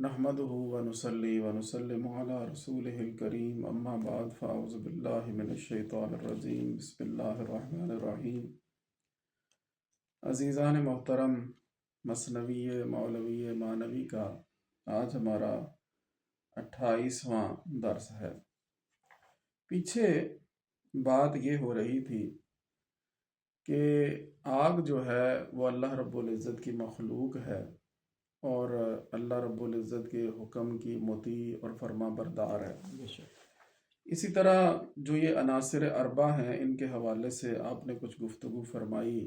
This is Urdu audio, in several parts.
نحمده ونصلي ونسلم على رسوله الكريم اما بعد فاعوذ باللہ من الشیطان الرجیم بسم اللہ الرحمن الرحیم۔ عزیزان محترم، مثنوی مولوی مانوی کا آج ہمارا 28واں درس ہے۔ پیچھے بات یہ ہو رہی تھی کہ آگ جو ہے وہ اللہ رب العزت کی مخلوق ہے اور اللہ رب العزت کے حکم کی مطیع اور فرما بردار ہے۔ اسی طرح جو یہ عناصر اربع ہیں ان کے حوالے سے آپ نے کچھ گفتگو فرمائی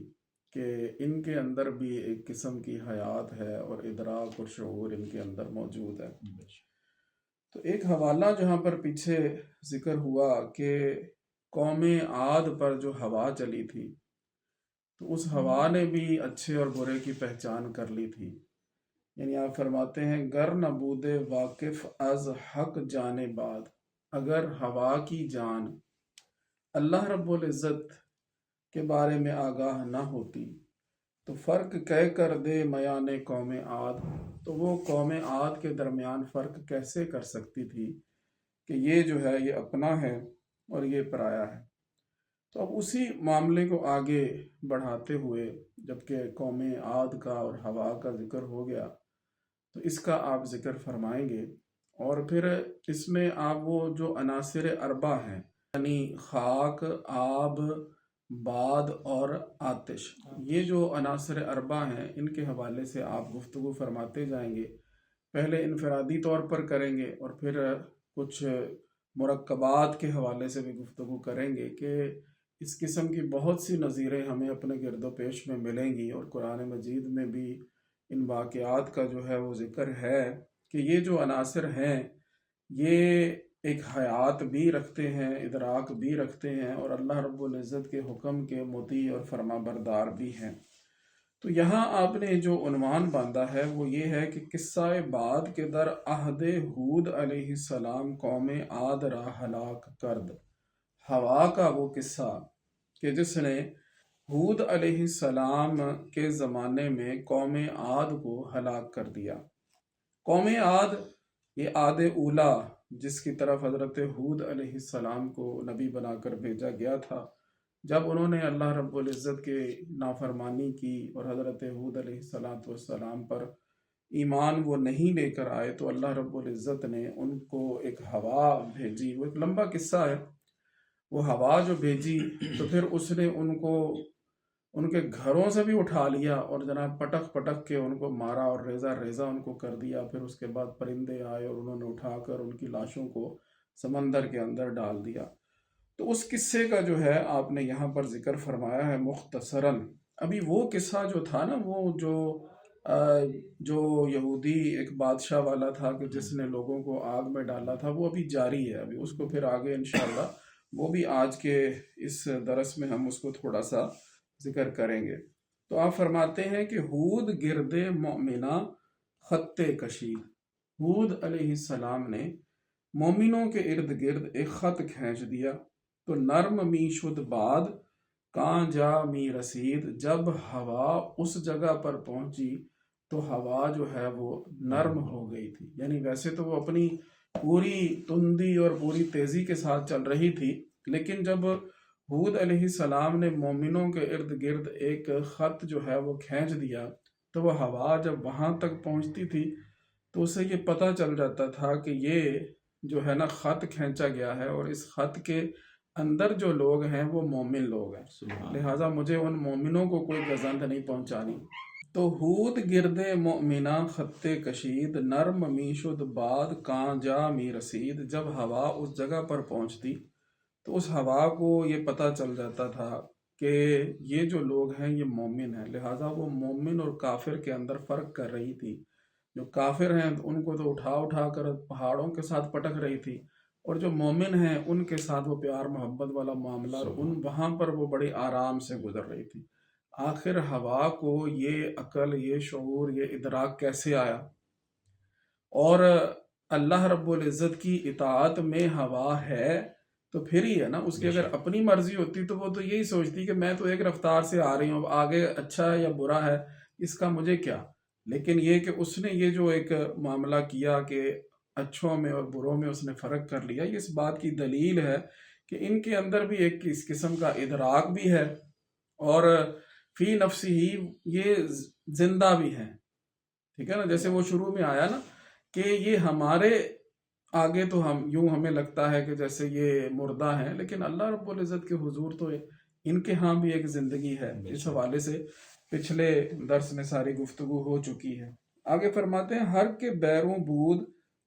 کہ ان کے اندر بھی ایک قسم کی حیات ہے اور ادراک اور شعور ان کے اندر موجود ہے۔ تو ایک حوالہ جہاں پر پیچھے ذکر ہوا کہ قوم عاد پر جو ہوا چلی تھی تو اس ہوا نے بھی اچھے اور برے کی پہچان کر لی تھی۔ یعنی آپ فرماتے ہیں گر نبود واقف از حق جانے بعد، اگر ہوا کی جان اللہ رب العزت کے بارے میں آگاہ نہ ہوتی تو فرق کہہ کر دے میان قوم عاد، تو وہ قوم عاد کے درمیان فرق کیسے کر سکتی تھی کہ یہ جو ہے یہ اپنا ہے اور یہ پرایا ہے۔ تو اب اسی معاملے کو آگے بڑھاتے ہوئے جبکہ قوم عاد کا اور ہوا کا ذکر ہو گیا تو اس کا آپ ذکر فرمائیں گے، اور پھر اس میں آپ وہ جو عناصر اربع ہیں یعنی خاک، آب، باد اور آتش، یہ جو عناصر اربع ہیں ان کے حوالے سے آپ گفتگو فرماتے جائیں گے۔ پہلے انفرادی طور پر کریں گے اور پھر کچھ مرکبات کے حوالے سے بھی گفتگو کریں گے کہ اس قسم کی بہت سی نظیریں ہمیں اپنے گرد و پیش میں ملیں گی، اور قرآن مجید میں بھی ان واقعات کا جو ہے وہ ذکر ہے کہ یہ جو عناصر ہیں یہ ایک حیات بھی رکھتے ہیں، ادراک بھی رکھتے ہیں، اور اللہ رب العزت کے حکم کے مطیع اور فرما بردار بھی ہیں۔ تو یہاں آپ نے جو عنوان باندھا ہے وہ یہ ہے کہ قصہ بعد کے در عہد ہود علیہ السلام قوم عاد را ہلاک کرد۔ ہوا کا وہ قصہ کہ جس نے ہود علیہ السلام کے زمانے میں قوم عاد کو ہلاک کر دیا۔ قوم عاد یہ عاد اولا جس کی طرف حضرت ہود علیہ السلام کو نبی بنا کر بھیجا گیا تھا، جب انہوں نے اللہ رب العزت کے نافرمانی کی اور حضرت ہود علیہ السلام پر ایمان وہ نہیں لے کر آئے تو اللہ رب العزت نے ان کو ایک ہوا بھیجی۔ وہ ایک لمبا قصہ ہے۔ وہ ہوا جو بھیجی تو پھر اس نے ان کو ان کے گھروں سے بھی اٹھا لیا اور جناب پٹک پٹک کے ان کو مارا اور ریزہ ریزہ ان کو کر دیا۔ پھر اس کے بعد پرندے آئے اور انہوں نے اٹھا کر ان کی لاشوں کو سمندر کے اندر ڈال دیا۔ تو اس قصے کا جو ہے آپ نے یہاں پر ذکر فرمایا ہے مختصراً۔ ابھی وہ قصہ جو تھا نا، وہ جو یہودی ایک بادشاہ والا تھا کہ جس نے لوگوں کو آگ میں ڈالا تھا، وہ ابھی جاری ہے۔ ابھی اس کو پھر آگے انشاءاللہ وہ بھی آج کے اس درس میں ہم اس کو تھوڑا سا ذکر کریں گے۔ تو آپ فرماتے ہیں کہ ہود گرد مومنہ خط کشید، ہود علیہ السلام نے مومنوں کے ارد گرد ایک خط کھینچ دیا تو نرم می شد بعد کاں جا می رسید، جب ہوا اس جگہ پر پہنچی تو ہوا جو ہے وہ نرم ہو گئی تھی۔ یعنی ویسے تو وہ اپنی پوری تندی اور پوری تیزی کے ساتھ چل رہی تھی، لیکن جب ہود علیہ السلام نے مومنوں کے ارد گرد ایک خط جو ہے وہ کھینچ دیا تو وہ ہوا جب وہاں تک پہنچتی تھی تو اسے یہ پتہ چل جاتا تھا کہ یہ جو ہے نا خط کھینچا گیا ہے اور اس خط کے اندر جو لوگ ہیں وہ مومن لوگ ہیں، لہٰذا مجھے ان مومنوں کو کوئی گزند نہیں پہنچانی۔ تو ہود گرد مومنہ خط کشید نرم می شد بعد کاں جا می رسید، جب ہوا اس جگہ پر پہنچتی تو اس ہوا کو یہ پتہ چل جاتا تھا کہ یہ جو لوگ ہیں یہ مومن ہیں، لہٰذا وہ مومن اور کافر کے اندر فرق کر رہی تھی۔ جو کافر ہیں ان کو تو اٹھا اٹھا کر پہاڑوں کے ساتھ پٹک رہی تھی، اور جو مومن ہیں ان کے ساتھ وہ پیار محبت والا معاملہ، اور وہاں پر وہ بڑی آرام سے گزر رہی تھی۔ آخر ہوا کو یہ عقل، یہ شعور، یہ ادراک کیسے آیا؟ اور اللہ رب العزت کی اطاعت میں ہوا ہے تو پھر ہی ہے نا، اس کی اگر اپنی مرضی ہوتی تو وہ تو یہی سوچتی کہ میں تو ایک رفتار سے آ رہی ہوں، اب آگے اچھا ہے یا برا ہے اس کا مجھے کیا۔ لیکن یہ کہ اس نے یہ جو ایک معاملہ کیا کہ اچھوں میں اور بروں میں اس نے فرق کر لیا، یہ اس بات کی دلیل ہے کہ ان کے اندر بھی ایک اس قسم کا ادراک بھی ہے اور فی نفسی ہی یہ زندہ بھی ہے، ٹھیک ہے نا؟ جیسے وہ شروع میں آیا نا کہ یہ ہمارے آگے تو ہمیں لگتا ہے کہ جیسے یہ مردہ ہیں، لیکن اللہ رب العزت کے حضور تو ان کے ہاں بھی ایک زندگی ہے۔ اس حوالے سے پچھلے درس میں ساری گفتگو ہو چکی ہے۔ آگے فرماتے ہیں ہر کے بیروں بود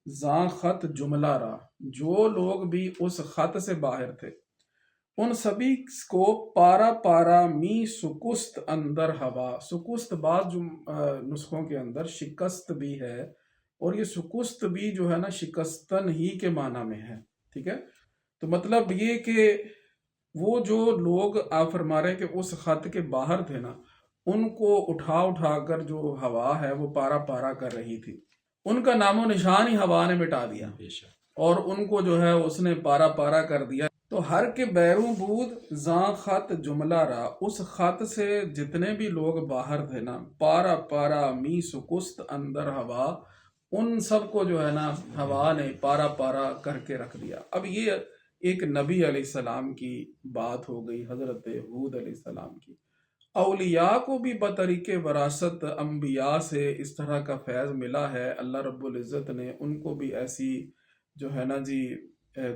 زاں خط جملہ را، جو لوگ بھی اس خط سے باہر تھے ان سبھی کو پارا پارا می سکست اندر ہوا، سکست بعض نسخوں کے اندر شکست بھی ہے، اور یہ سکست بھی جو ہے نا شکستن ہی کے معنی میں ہے، ٹھیک ہے؟ تو مطلب یہ کہ وہ جو لوگ آپ فرما رہے ہیں کہ اس خط کے باہر تھے نا، ان کو اٹھا اٹھا کر جو ہوا ہے وہ پارا پارا کر رہی تھی، ان کا نام و نشان ہی ہوا نے مٹا دیا اور ان کو جو ہے اس نے پارا پارا کر دیا۔ تو ہر کے بیروں بود زاں خط جملہ را، اس خط سے جتنے بھی لوگ باہر تھے نا، پارا پارا می سکست اندر ہوا، ان سب کو جو ہے نا ہوا نے پارا پارا کر کے رکھ دیا۔ اب یہ ایک نبی علیہ السلام کی بات ہو گئی، حضرت ہود علیہ السلام کی۔ اولیاء کو بھی بطریق وراثت انبیاء سے اس طرح کا فیض ملا ہے، اللہ رب العزت نے ان کو بھی ایسی جو ہے نا جی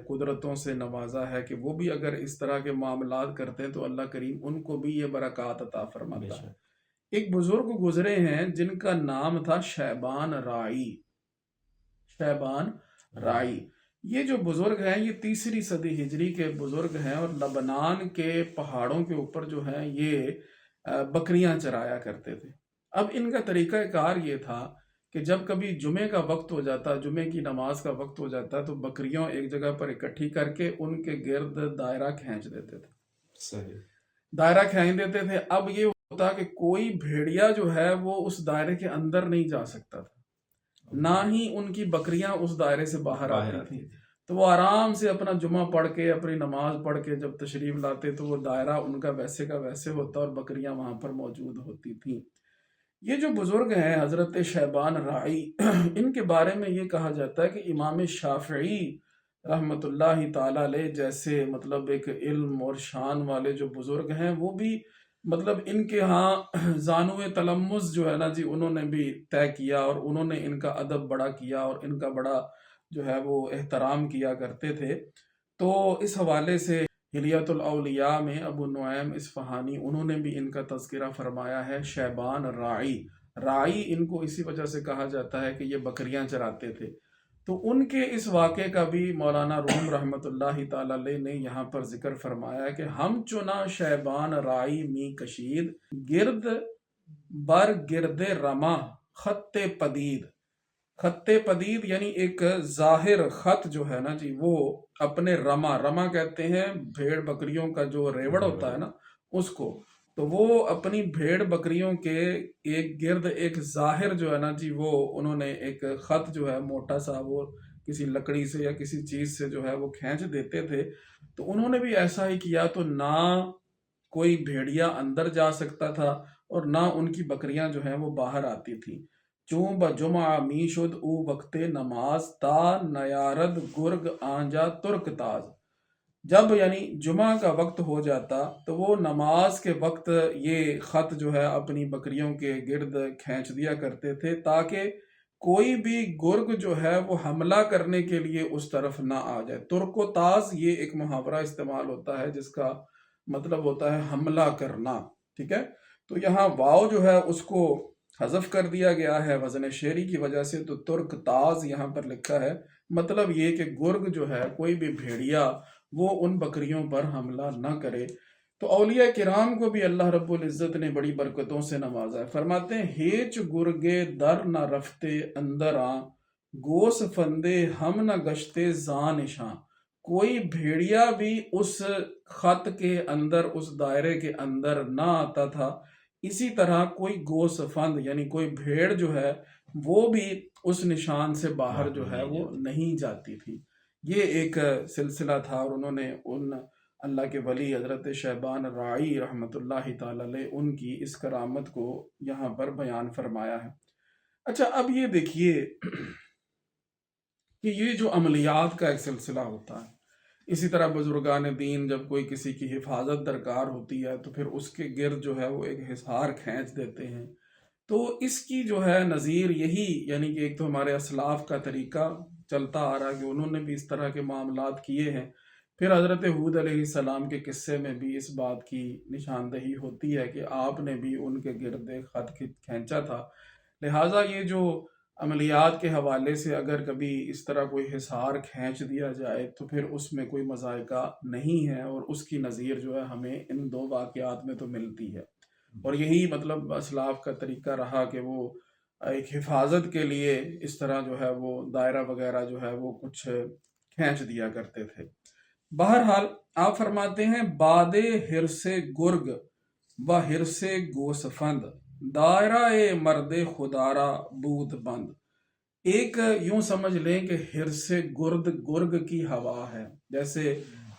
قدرتوں سے نوازا ہے کہ وہ بھی اگر اس طرح کے معاملات کرتے ہیں تو اللہ کریم ان کو بھی یہ برکات عطا فرماتا ہے۔ ایک بزرگ گزرے ہیں جن کا نام تھا شیبان رائی، شیبان رائی۔ یہ جو بزرگ ہیں یہ 3 صدی ہجری کے بزرگ ہیں، اور لبنان کے پہاڑوں کے اوپر جو ہیں یہ بکریاں چرایا کرتے تھے۔ اب ان کا طریقہ کار یہ تھا کہ جب کبھی جمعے کا وقت ہو جاتا، جمعے کی نماز کا وقت ہو جاتا، تو بکریوں ایک جگہ پر اکٹھی کر کے ان کے گرد دائرہ کھینچ دیتے تھے، صحیح دائرہ کھینچ دیتے تھے۔ اب یہ ہوتا کہ کوئی بھیڑیا جو ہے وہ اس دائرے کے اندر نہیں جا سکتا تھا، نہ ہی ان کی بکریاں اس دائرے سے باہر آتی تھیں۔ تو وہ آرام سے اپنا جمعہ پڑھ کے اپنی نماز پڑھ کے جب تشریف لاتے تو وہ دائرہ ان کا ویسے کا ویسے ہوتا اور بکریاں وہاں پر موجود ہوتی تھیں۔ یہ جو بزرگ ہیں حضرت شیبان رائی، ان کے بارے میں یہ کہا جاتا ہے کہ امام شافعی رحمۃ اللہ تعالی علیہ جیسے مطلب ایک علم اور شان والے جو بزرگ ہیں، وہ بھی مطلب ان کے ہاں زانو تلمذ جو ہے نا جی انہوں نے بھی طے کیا، اور انہوں نے ان کا ادب بڑا کیا اور ان کا بڑا جو ہے وہ احترام کیا کرتے تھے۔ تو اس حوالے سے حلیت الاولیاء میں ابو نعیم اصفہانی انہوں نے بھی ان کا تذکرہ فرمایا ہے، شیبان رائی۔ رائی ان کو اسی وجہ سے کہا جاتا ہے کہ یہ بکریاں چراتے تھے۔ تو ان کے اس واقعے کا بھی مولانا روم رحمۃ اللہ تعالی علیہ نے یہاں پر ذکر فرمایا کہ ہم چنا شیبان رائی می کشید گرد بر گرد رما خط پدید، خط پدید یعنی ایک ظاہر خط جو ہے نا جی وہ اپنے رما کہتے ہیں بھیڑ بکریوں کا جو ریوڑ ہوتا ہے نا اس کو، تو وہ اپنی بھیڑ بکریوں کے ایک گرد ایک ظاہر جو ہے نا جی وہ انہوں نے ایک خط جو ہے موٹا سا وہ کسی لکڑی سے یا کسی چیز سے جو ہے وہ کھینچ دیتے تھے۔ تو انہوں نے بھی ایسا ہی کیا، تو نہ کوئی بھیڑیا اندر جا سکتا تھا اور نہ ان کی بکریاں جو ہیں وہ باہر آتی تھیں۔ چون بجمع می شد او وقت نماز تا نیارد گرگ آنجا ترک تاز، جب یعنی جمعہ کا وقت ہو جاتا تو وہ نماز کے وقت یہ خط جو ہے اپنی بکریوں کے گرد کھینچ دیا کرتے تھے تاکہ کوئی بھی گرگ جو ہے وہ حملہ کرنے کے لیے اس طرف نہ آ جائے۔ ترک و تاز یہ ایک محاورہ استعمال ہوتا ہے جس کا مطلب ہوتا ہے حملہ کرنا، ٹھیک ہے؟ تو یہاں واو جو ہے اس کو حذف کر دیا گیا ہے وزن شعری کی وجہ سے، تو ترک تاز یہاں پر لکھا ہے، مطلب یہ کہ گرگ جو ہے کوئی بھی بھیڑیا وہ ان بکریوں پر حملہ نہ کرے۔ تو اولیاء کرام کو بھی اللہ رب العزت نے بڑی برکتوں سے نوازا ہے۔ فرماتے ہیں ہیچ گرگے در نہ رفتے اندر آ گوس فندے ہم نہ گشتے زاں نشاں، کوئی بھیڑیا بھی اس خط کے اندر اس دائرے کے اندر نہ آتا تھا، اسی طرح کوئی گوس فند یعنی کوئی بھیڑ جو ہے وہ بھی اس نشان سے باہر جو ہے وہ نہیں جاتی تھی۔ یہ ایک سلسلہ تھا، اور انہوں نے ان اللہ کے ولی حضرت شیبان رائی رحمۃ اللہ تعالی علیہ ان کی اس کرامت کو یہاں پر بیان فرمایا ہے۔ اچھا، اب یہ دیکھیے کہ یہ جو عملیات کا ایک سلسلہ ہوتا ہے، اسی طرح بزرگان دین جب کوئی کسی کی حفاظت درکار ہوتی ہے تو پھر اس کے گرد جو ہے وہ ایک حصار کھینچ دیتے ہیں. تو اس کی جو ہے نظیر یہی، یعنی کہ ایک تو ہمارے اسلاف کا طریقہ چلتا آ رہا ہے کہ انہوں نے بھی اس طرح کے معاملات کیے ہیں. پھر حضرت ہود علیہ السلام کے قصے میں بھی اس بات کی نشاندہی ہوتی ہے کہ آپ نے بھی ان کے گرد ایک خط کھینچا تھا. لہٰذا یہ جو عملیات کے حوالے سے اگر کبھی اس طرح کوئی حصار کھینچ دیا جائے تو پھر اس میں کوئی مذائقہ نہیں ہے، اور اس کی نظیر جو ہے ہمیں ان دو واقعات میں تو ملتی ہے. اور یہی مطلب اسلاف کا طریقہ رہا کہ وہ ایک حفاظت کے لیے اس طرح جو ہے وہ دائرہ وغیرہ جو ہے وہ کچھ کھینچ دیا کرتے تھے. بہرحال آپ فرماتے ہیں باد ہرس گرگ و ہرس گوسفند دائرہ مرد خدارا بود بند. ایک یوں سمجھ لیں کہ ہرس گرگ کی ہوا ہے، جیسے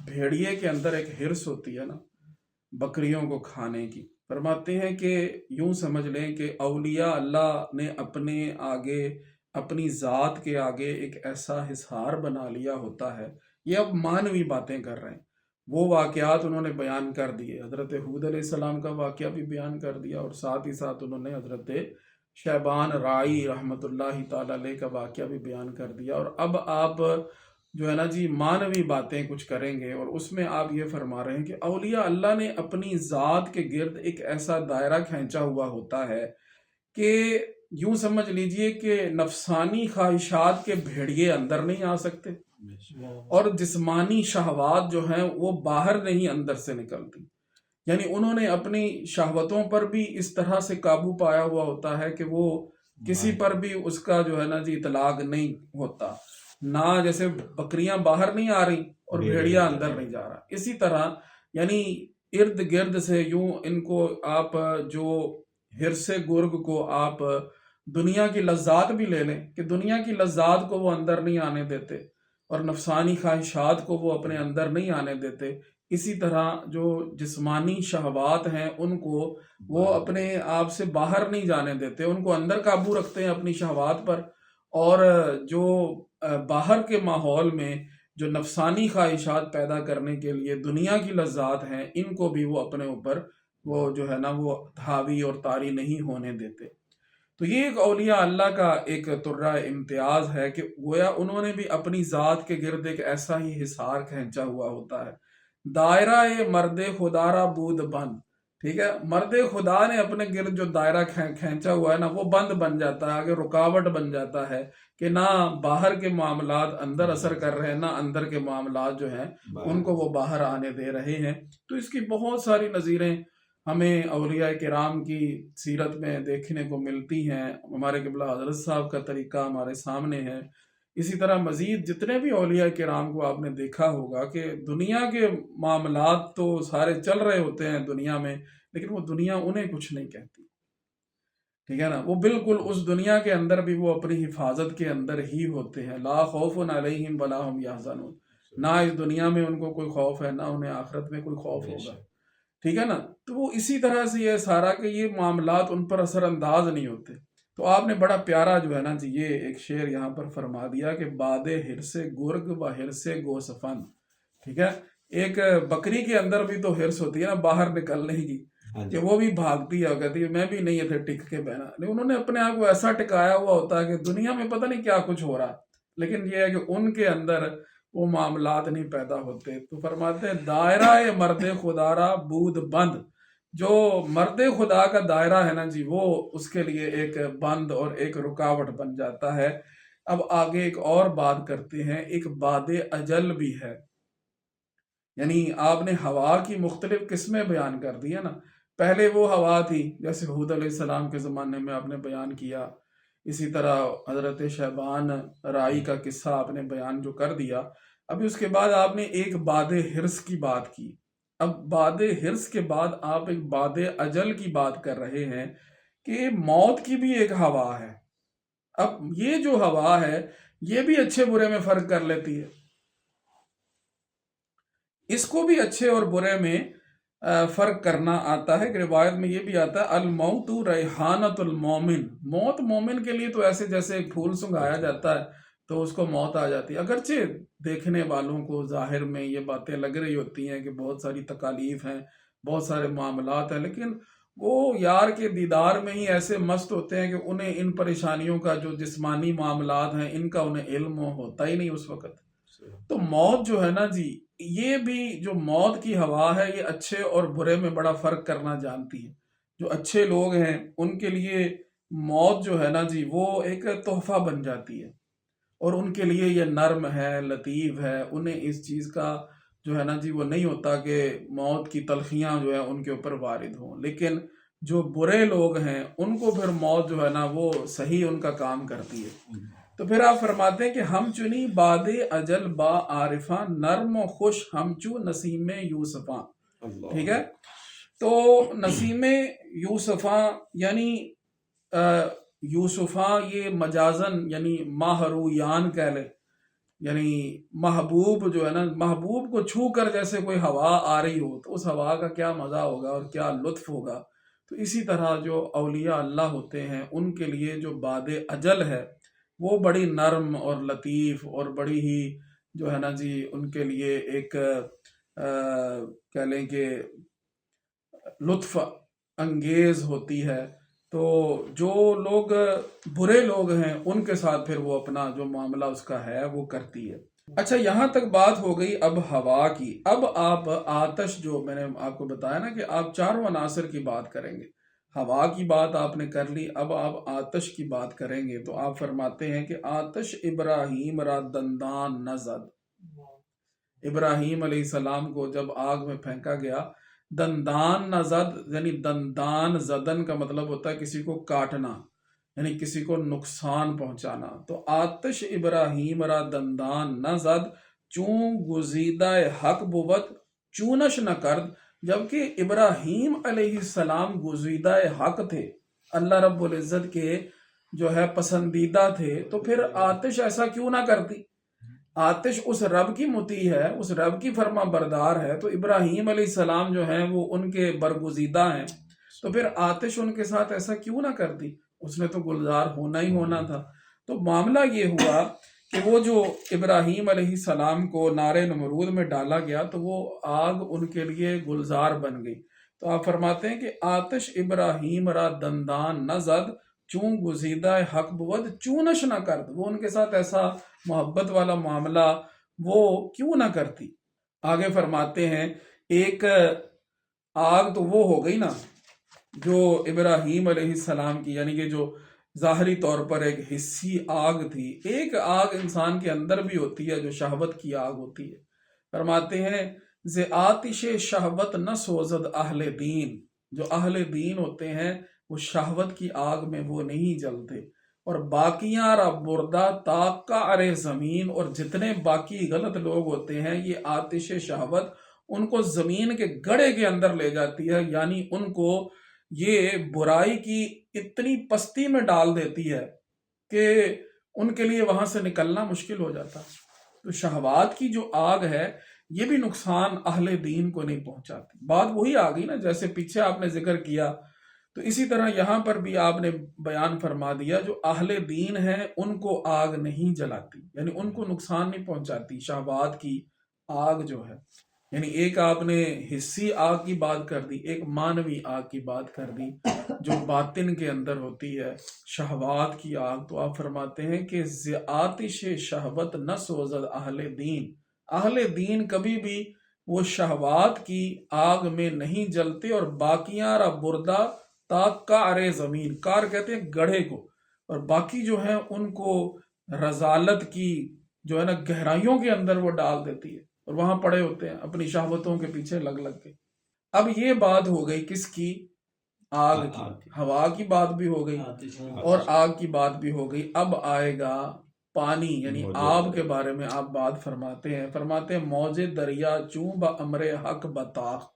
بھیڑیے کے اندر ایک ہرس ہوتی ہے نا بکریوں کو کھانے کی. فرماتے ہیں کہ یوں سمجھ لیں کہ اولیاء اللہ نے اپنے آگے، اپنی ذات کے آگے ایک ایسا حصار بنا لیا ہوتا ہے. یہ اب مانوی باتیں کر رہے ہیں، وہ واقعات انہوں نے بیان کر دیے، حضرت ہود علیہ السلام کا واقعہ بھی بیان کر دیا، اور ساتھ ہی ساتھ انہوں نے حضرت شیبان رائی رحمۃ اللہ تعالی علیہ کا واقعہ بھی بیان کر دیا. اور اب آپ جو ہے نا جی مانوی باتیں کچھ کریں گے، اور اس میں آپ یہ فرما رہے ہیں کہ اولیاء اللہ نے اپنی ذات کے گرد ایک ایسا دائرہ کھینچا ہوا ہوتا ہے کہ یوں سمجھ لیجئے کہ نفسانی خواہشات کے بھیڑیے اندر نہیں آ سکتے، اور جسمانی شہوات جو ہیں وہ باہر نہیں اندر سے نکلتی. یعنی انہوں نے اپنی شہوتوں پر بھی اس طرح سے قابو پایا ہوا ہوتا ہے کہ وہ کسی پر بھی اس کا جو ہے نا جی اطلاق نہیں ہوتا. نہ جیسے بکریاں باہر نہیں آ رہی اور بھیڑیا اندر نہیں جا رہا، اسی طرح یعنی ارد گرد سے یوں ان کو آپ جو ہرس گرگ کو آپ دنیا کی لذات بھی لے لیں کہ دنیا کی لذات کو وہ اندر نہیں آنے دیتے، اور نفسانی خواہشات کو وہ اپنے اندر نہیں آنے دیتے. اسی طرح جو جسمانی شہوات ہیں ان کو وہ اپنے آپ سے باہر نہیں جانے دیتے، ان کو اندر قابو رکھتے ہیں اپنی شہوات پر. اور جو باہر کے ماحول میں جو نفسانی خواہشات پیدا کرنے کے لیے دنیا کی لذات ہیں، ان کو بھی وہ اپنے اوپر وہ جو ہے نا وہ حاوی اور طاری نہیں ہونے دیتے. تو یہ ایک اولیاء اللہ کا ایک ترہ امتیاز ہے کہ گویا انہوں نے بھی اپنی ذات کے گرد ایک ایسا ہی حصار کھینچا ہوا ہوتا ہے. دائرہ مرد خدارا بود بند، ٹھیک ہے، مرد خدا نے اپنے گرد جو دائرہ کھینچا ہوا ہے نا وہ بند بن جاتا ہے، آگے رکاوٹ بن جاتا ہے کہ نہ باہر کے معاملات اندر اثر کر رہے ہیں، نہ اندر کے معاملات جو ہیں ان کو وہ باہر آنے دے رہے ہیں. تو اس کی بہت ساری نظیریں ہمیں اولیاء کرام کی سیرت میں دیکھنے کو ملتی ہیں. ہمارے قبلہ حضرت صاحب کا طریقہ ہمارے سامنے ہے. اسی طرح مزید جتنے بھی اولیاء کرام کو آپ نے دیکھا ہوگا کہ دنیا کے معاملات تو سارے چل رہے ہوتے ہیں دنیا میں، لیکن وہ دنیا انہیں کچھ نہیں کہتی، ٹھیک ہے نا. وہ بالکل اس دنیا کے اندر بھی وہ اپنی حفاظت کے اندر ہی ہوتے ہیں. لا خوف علیہم ولا هم یحزنون، نہ اس دنیا میں ان کو کوئی خوف ہے، نہ انہیں آخرت میں کوئی خوف ہوگا، ٹھیک ہے نا. تو وہ اسی طرح سے یہ سارا کہ یہ معاملات ان پر اثر انداز نہیں ہوتے. تو آپ نے بڑا پیارا جو ہے نا جی یہ ایک شعر یہاں پر فرما دیا کہ باد ہرس گرگ و ہرس گوسفند، ٹھیک ہے. ایک بکری کے اندر بھی تو ہرس ہوتی ہے نا باہر نکلنے کی، کہ وہ بھی بھاگتی ہے، کہتی ہے میں بھی نہیں تھے ٹک کے بہنا. لیکن انہوں نے اپنے آپ کو ایسا ٹکایا ہوا ہوتا ہے کہ دنیا میں پتہ نہیں کیا کچھ ہو رہا، لیکن یہ ہے کہ ان کے اندر وہ معاملات نہیں پیدا ہوتے. تو فرماتے ہیں دائرہ مرد خدارا بود بند، جو مرد خدا کا دائرہ ہے نا جی وہ اس کے لیے ایک بند اور ایک رکاوٹ بن جاتا ہے. اب آگے ایک اور بات کرتے ہیں، ایک باد اجل بھی ہے. یعنی آپ نے ہوا کی مختلف قسمیں بیان کر دی ہے نا. پہلے وہ ہوا تھی جیسے حود علیہ السلام کے زمانے میں آپ نے بیان کیا، اسی طرح حضرت شیبان رائی کا قصہ آپ نے بیان جو کر دیا. ابھی اس کے بعد آپ نے ایک باد ہرس کی بات کی. اب باد ہرس کے بعد آپ ایک باد اجل کی بات کر رہے ہیں کہ موت کی بھی ایک ہوا ہے. اب یہ جو ہوا ہے یہ بھی اچھے برے میں فرق کر لیتی ہے، اس کو بھی اچھے اور برے میں فرق کرنا آتا ہے. کہ روایت میں یہ بھی آتا ہے الموت ریحانۃ المومن، موت مومن کے لیے تو ایسے جیسے ایک پھول سنگھایا جاتا ہے تو اس کو موت آ جاتی ہے. اگرچہ دیکھنے والوں کو ظاہر میں یہ باتیں لگ رہی ہوتی ہیں کہ بہت ساری تکالیف ہیں، بہت سارے معاملات ہیں، لیکن وہ یار کے دیدار میں ہی ایسے مست ہوتے ہیں کہ انہیں ان پریشانیوں کا، جو جسمانی معاملات ہیں، ان کا انہیں علم ہوتا ہی نہیں اس وقت. تو موت جو ہے نا جی، یہ بھی جو موت کی ہوا ہے یہ اچھے اور برے میں بڑا فرق کرنا جانتی ہے. جو اچھے لوگ ہیں ان کے لیے موت جو ہے نا جی وہ ایک تحفہ بن جاتی ہے، اور ان کے لیے یہ نرم ہے، لطیف ہے. انہیں اس چیز کا جو ہے نا جی وہ نہیں ہوتا کہ موت کی تلخیاں جو ہے ان کے اوپر وارد ہوں. لیکن جو برے لوگ ہیں ان کو پھر موت جو ہے نا وہ صحیح ان کا کام کرتی ہے. تو پھر آپ فرماتے ہیں کہ ہم چنی باد اجل با عارفاں، نرم و خوش ہم چو نسیم یوسفاں. ٹھیک ہے، تو نسیم یوسفاں یعنی یوسفاں یہ مجازن یعنی ماہرویان کہہ لے، یعنی محبوب جو ہے نا، محبوب کو چھو کر جیسے کوئی ہوا آ رہی ہو تو اس ہوا کا کیا مزہ ہوگا اور کیا لطف ہوگا. تو اسی طرح جو اولیاء اللہ ہوتے ہیں ان کے لیے جو باد اجل ہے وہ بڑی نرم اور لطیف اور بڑی ہی جو ہے نا جی ان کے لیے ایک کہہ لیں کہ لطف انگیز ہوتی ہے. تو جو لوگ برے لوگ ہیں ان کے ساتھ پھر وہ اپنا جو معاملہ اس کا ہے وہ کرتی ہے. اچھا، یہاں تک بات ہو گئی اب ہوا کی. اب آپ آتش، جو میں نے آپ کو بتایا نا کہ آپ چاروں عناصر کی بات کریں گے، ہوا کی بات آپ نے کر لی، اب آپ آتش کی بات کریں گے. تو آپ فرماتے ہیں کہ آتش ابراہیم را دندان نزد. ابراہیم علیہ السلام کو جب آگ میں پھینکا گیا، دندان نزد یعنی دندان زدن کا مطلب ہوتا ہے کسی کو کاٹنا، یعنی کسی کو نقصان پہنچانا. تو آتش ابراہیم را دندان نزد چون گزیدہ حق بود چونش نہ کرد. جبکہ ابراہیم علیہ السلام گزیدہ حق تھے، اللہ رب العزت کے جو ہے پسندیدہ تھے، تو پھر آتش ایسا کیوں نہ کرتی؟ آتش اس رب کی مطیع ہے، اس رب کی فرما بردار ہے. تو ابراہیم علیہ السلام جو ہیں وہ ان کے برگزیدہ ہیں، تو پھر آتش ان کے ساتھ ایسا کیوں نہ کرتی؟ اس نے تو گلزار ہونا ہی ہونا تھا. تو معاملہ یہ ہوا کہ وہ جو ابراہیم علیہ السلام کو نار نمرود میں ڈالا گیا تو وہ آگ ان کے لیے گلزار بن گئی. تو آپ فرماتے ہیں کہ آتش ابراہیم را دندان نزد چون گزیدہ حق بود چونش نہ کرد. وہ ان کے ساتھ ایسا محبت والا معاملہ وہ کیوں نہ کرتی. آگے فرماتے ہیں ایک آگ تو وہ ہو گئی نا جو ابراہیم علیہ السلام کی، یعنی کہ جو ظاہری طور پر ایک حصی آگ تھی. ایک آگ انسان کے اندر بھی ہوتی ہے جو شہوت کی آگ ہوتی ہے. فرماتے ہیں ز آتش شہوت نہ سوزد اہل دین. جو اہل دین ہوتے ہیں وہ شہوت کی آگ میں وہ نہیں جلتے. اور باقیاں را بردہ تاک کا ارے زمین، اور جتنے باقی غلط لوگ ہوتے ہیں یہ آتش شہوت ان کو زمین کے گڑھے کے اندر لے جاتی ہے، یعنی ان کو یہ برائی کی اتنی پستی میں ڈال دیتی ہے کہ ان کے لیے وہاں سے نکلنا مشکل ہو جاتا. تو شہوات کی جو آگ ہے یہ بھی نقصان اہل دین کو نہیں پہنچاتی. بات وہی آ گئی نا جیسے پیچھے آپ نے ذکر کیا، تو اسی طرح یہاں پر بھی آپ نے بیان فرما دیا جو اہل دین ہیں ان کو آگ نہیں جلاتی، یعنی ان کو نقصان نہیں پہنچاتی شہوات کی آگ جو ہے. یعنی ایک آپ نے حصی آگ کی بات کر دی، ایک مانوی آگ کی بات کر دی جو باطن کے اندر ہوتی ہے، شہوات کی آگ. تو آپ فرماتے ہیں کہ آتش شہوت نہ سوزد اہل دین. اہل دین کبھی بھی وہ شہوات کی آگ میں نہیں جلتے. اور باقیاں را بردہ تاک کا ارے زمین، کار کہتے ہیں گڑھے کو، اور باقی جو ہیں ان کو رذالت کی جو ہے نا گہرائیوں کے اندر وہ ڈال دیتی ہے، اور وہاں پڑے ہوتے ہیں اپنی شہوتوں کے پیچھے لگ لگ کے. اب یہ بات ہو گئی کس کی؟ آگ کی. ہوا کی بات بھی ہو گئی اور آگ کی بات بھی ہو گئی. اب آئے گا پانی یعنی آب کے بارے میں آپ بات فرماتے ہیں. فرماتے ہیں موج دریا چوں با امر حق بتاخت.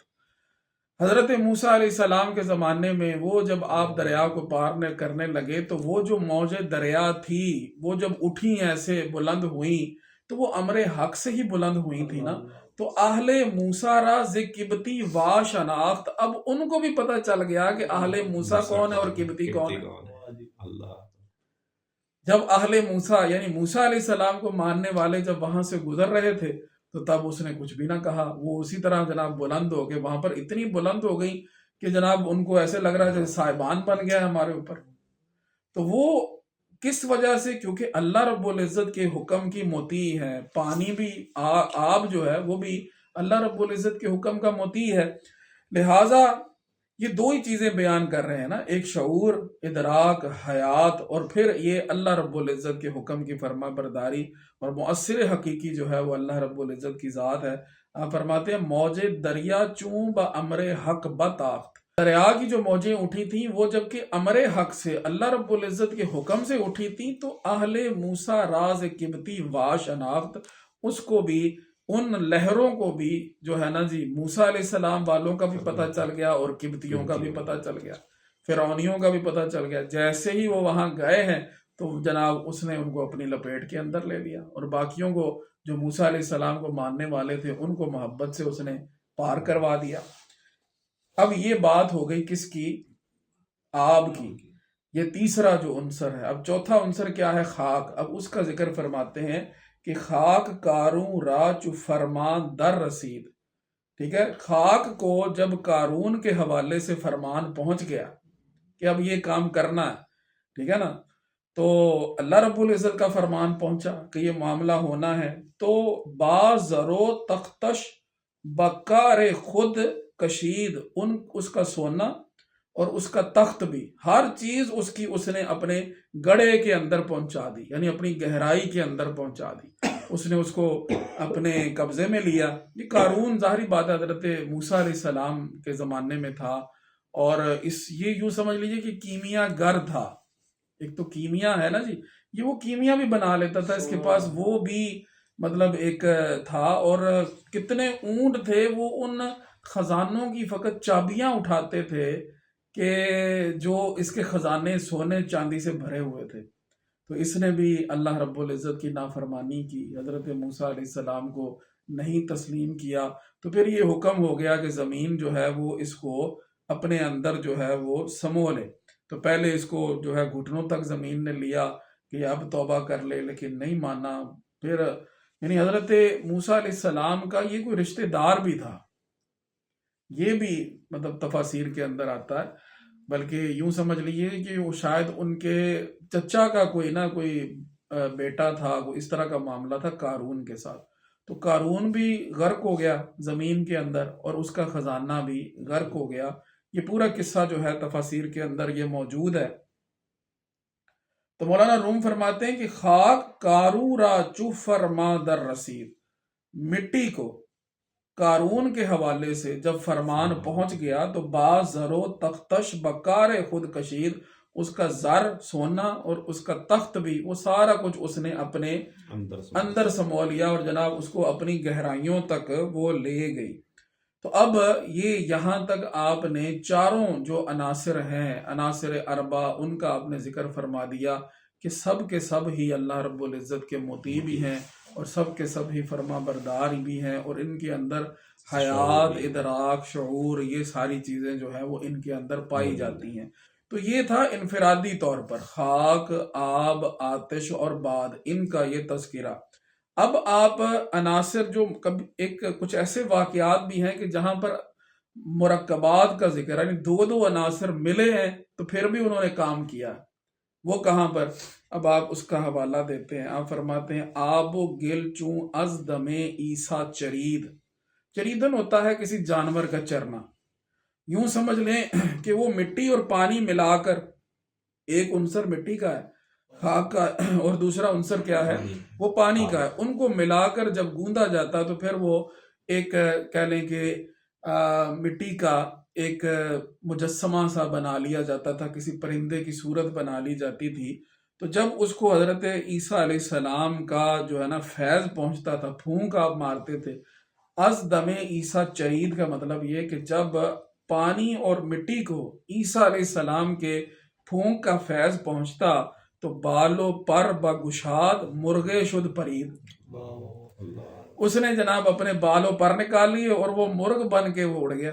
حضرت موسیٰ علیہ السلام کے زمانے میں وہ جب آپ دریا کو پار کرنے لگے تو وہ جو موج دریا تھی وہ جب اٹھی ایسے بلند ہوئی تو وہ امر حق سے ہی بلند ہوئی تھی نا. تو اہل موسیٰ را ز کبتی وا شناخت، اب ان کو بھی پتہ چل گیا کہ اہل موسیٰ کون ہے اور کبتی کون ہے. اللہ جب اہل موسیٰ یعنی موسیٰ علیہ السلام کو ماننے والے جب وہاں سے گزر رہے تھے تو تب اس نے کچھ بھی نہ کہا. وہ اسی طرح جناب بلند ہو گئے، وہاں پر اتنی بلند ہو گئی کہ جناب ان کو ایسے لگ رہا ہے جیسے صاحبان بن گیا ہے ہمارے اوپر. تو وہ کس وجہ سے؟ کیونکہ اللہ رب العزت کے حکم کی مطیع ہے. پانی بھی آب جو ہے وہ بھی اللہ رب العزت کے حکم کا مطیع ہے. لہٰذا یہ دو ہی چیزیں بیان کر رہے ہیں نا، ایک شعور، ادراک، حیات، اور پھر یہ اللہ رب العزت کے حکم کی فرما برداری. اور مؤثر حقیقی جو ہے وہ اللہ رب العزت کی ذات ہے. آپ فرماتے ہیں موج دریا چوں با امر حق بتاخت، دریا کی جو موجیں اٹھی تھیں وہ جبکہ امر حق سے اللہ رب العزت کے حکم سے اٹھی تھیں، تو اہل موسیٰ راز کبتی وا شناخت، اس کو بھی، ان لہروں کو بھی جو ہے نا جی موسیٰ علیہ السلام والوں کا بھی پتہ چل گیا اور کبتیوں کا بھی پتہ چل گیا، فرعونیوں کا بھی پتہ چل گیا. جیسے ہی وہ وہاں گئے ہیں تو جناب اس نے ان کو اپنی لپیٹ کے اندر لے لیا، اور باقیوں کو جو موسیٰ علیہ السلام کو ماننے والے تھے ان کو محبت سے اس نے پار کروا دیا. اب یہ بات ہو گئی کس کی؟ آب کی. یہ تیسرا جو عنصر ہے. اب چوتھا عنصر کیا ہے؟ خاک. اب اس کا ذکر فرماتے ہیں کہ خاک کارون را چو فرمان در رسید. ٹھیک ہے، خاک کو جب قارون کے حوالے سے فرمان پہنچ گیا کہ اب یہ کام کرنا ہے، ٹھیک ہے نا، تو اللہ رب العزت کا فرمان پہنچا کہ یہ معاملہ ہونا ہے، تو بازرو تختش بکار خود کشید، اس کا سونا اور اس کا تخت بھی، ہر چیز اس کی اس نے اپنے گڑھے کے اندر پہنچا دی، یعنی اپنی گہرائی کے اندر پہنچا دی. اس نے اس کو اپنے قبضے میں لیا. یہ قارون ظاہری بات حضرت موسیٰ علیہ السلام کے زمانے میں تھا، اور یہ یوں سمجھ لیجئے کہ کیمیا گر تھا. ایک تو کیمیا ہے نا جی، یہ وہ کیمیا بھی بنا لیتا تھا، اس کے پاس وہ بھی مطلب ایک تھا. اور کتنے اونٹ تھے، وہ ان خزانوں کی فقط چابیاں اٹھاتے تھے کہ جو اس کے خزانے سونے چاندی سے بھرے ہوئے تھے. تو اس نے بھی اللہ رب العزت کی نافرمانی کی، حضرت موسیٰ علیہ السلام کو نہیں تسلیم کیا. تو پھر یہ حکم ہو گیا کہ زمین جو ہے وہ اس کو اپنے اندر جو ہے وہ سمو لے. تو پہلے اس کو جو ہے گھٹنوں تک زمین نے لیا کہ اب توبہ کر لے، لیکن نہیں مانا. پھر یعنی حضرت موسیٰ علیہ السلام کا یہ کوئی رشتہ دار بھی تھا، یہ بھی مطلب تفاسیر کے اندر آتا ہے. بلکہ یوں سمجھ لیجیے کہ وہ شاید ان کے چچا کا کوئی نہ کوئی بیٹا تھا، اس طرح کا معاملہ تھا قارون کے ساتھ. تو قارون بھی غرق ہو گیا زمین کے اندر، اور اس کا خزانہ بھی غرق ہو گیا. یہ پورا قصہ جو ہے تفاسیر کے اندر یہ موجود ہے. تو مولانا روم فرماتے ہیں کہ خاک کارو را چو فرما در رسید، مٹی کو قارون کے حوالے سے جب فرمان پہنچ گیا تو باز زرو تختش بکار خود کشید، اس کا زر سونا اور اس کا تخت بھی، وہ سارا کچھ اس نے اپنے اندر سمو لیا، اور جناب اس کو اپنی گہرائیوں تک وہ لے گئی. تو اب یہ یہاں تک آپ نے چاروں جو عناصر ہیں، عناصر اربع، ان کا آپ نے ذکر فرما دیا کہ سب کے سب ہی اللہ رب العزت کے مطیع بھی ہیں، اور سب کے سب ہی فرما بردار بھی ہیں، اور ان کے اندر حیات، ادراک، شعور، یہ ساری چیزیں جو ہیں وہ ان کے اندر پائی جاتی ہیں. تو یہ تھا انفرادی طور پر خاک، آب، آتش اور باد، ان کا یہ تذکرہ. اب آپ عناصر جو کچھ ایسے واقعات بھی ہیں کہ جہاں پر مرکبات کا ذکر ہے، یعنی دو عناصر ملے ہیں تو پھر بھی انہوں نے کام کیا. وہ کہاں پر؟ اب آپ اس کا حوالہ دیتے ہیں. آپ فرماتے ہیں آب و گل چون از دم عیسیٰ چرید. چریدن ہوتا ہے کسی جانور کا چرنا. یوں سمجھ لیں کہ وہ مٹی اور پانی ملا کر، ایک عنصر مٹی کا ہے خاک کا، اور دوسرا عنصر کیا ہے؟ وہ پانی کا ہے. ان کو ملا کر جب گوندا جاتا تو پھر وہ ایک کہہ لیں کہ مٹی کا ایک مجسمہ سا بنا لیا جاتا تھا، کسی پرندے کی صورت بنا لی جاتی تھی. تو جب اس کو حضرت عیسیٰ علیہ السلام کا جو ہے نا فیض پہنچتا تھا، پھونک آپ مارتے تھے. از دم عیسیٰ چرید کا مطلب یہ کہ جب پانی اور مٹی کو عیسیٰ علیہ السلام کے پھونک کا فیض پہنچتا تو بالو پر بگشاد مرغے شد پرید. اس نے جناب اپنے بالوں پر نکال لیے اور وہ مرغ بن کے وہ اڑ گیا.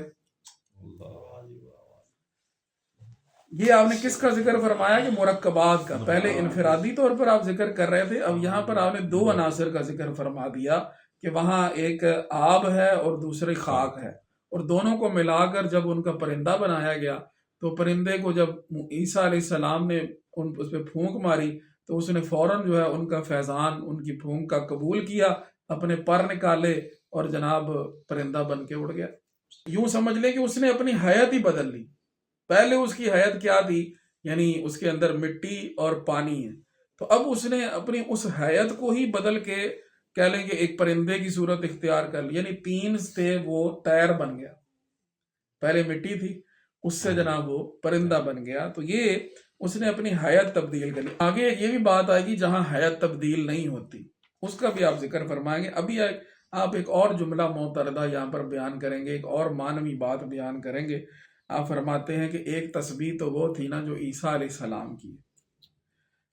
یہ آپ نے کس کا ذکر فرمایا کہ مرکبات کا. پہلے انفرادی طور پر آپ ذکر کر رہے تھے، اب یہاں پر آپ نے دو عناصر کا ذکر فرما دیا کہ وہاں ایک آب ہے اور دوسری خاک ہے، اور دونوں کو ملا کر جب ان کا پرندہ بنایا گیا تو پرندے کو جب عیسیٰ علیہ السلام نے اس پہ پھونک ماری تو اس نے فوراً جو ہے ان کا فیضان، ان کی پھونک کا قبول کیا، اپنے پر نکالے اور جناب پرندہ بن کے اڑ گیا. یوں سمجھ لیں کہ اس نے اپنی حیت ہی بدل لی. پہلے اس کی حیت کیا تھی؟ یعنی اس کے اندر مٹی اور پانی ہے، تو اب اس نے اپنی اس حیت کو ہی بدل کے کہہ لیں کہ ایک پرندے کی صورت اختیار کر لی. یعنی تین سے وہ طیر بن گیا. پہلے مٹی تھی، اس سے جناب وہ پرندہ بن گیا. تو یہ اس نے اپنی حیت تبدیل کر لی. آگے یہ بھی بات آئے گی جہاں حیت تبدیل نہیں ہوتی، اس کا بھی آپ ذکر فرمائیں گے. ابھی آپ ایک اور جملہ معترضہ یہاں پر بیان کریں گے، ایک اور معنوی بات بیان کریں گے. آپ فرماتے ہیں کہ ایک تسبیح تو وہ تھی نا جو عیسیٰ علیہ السلام کی.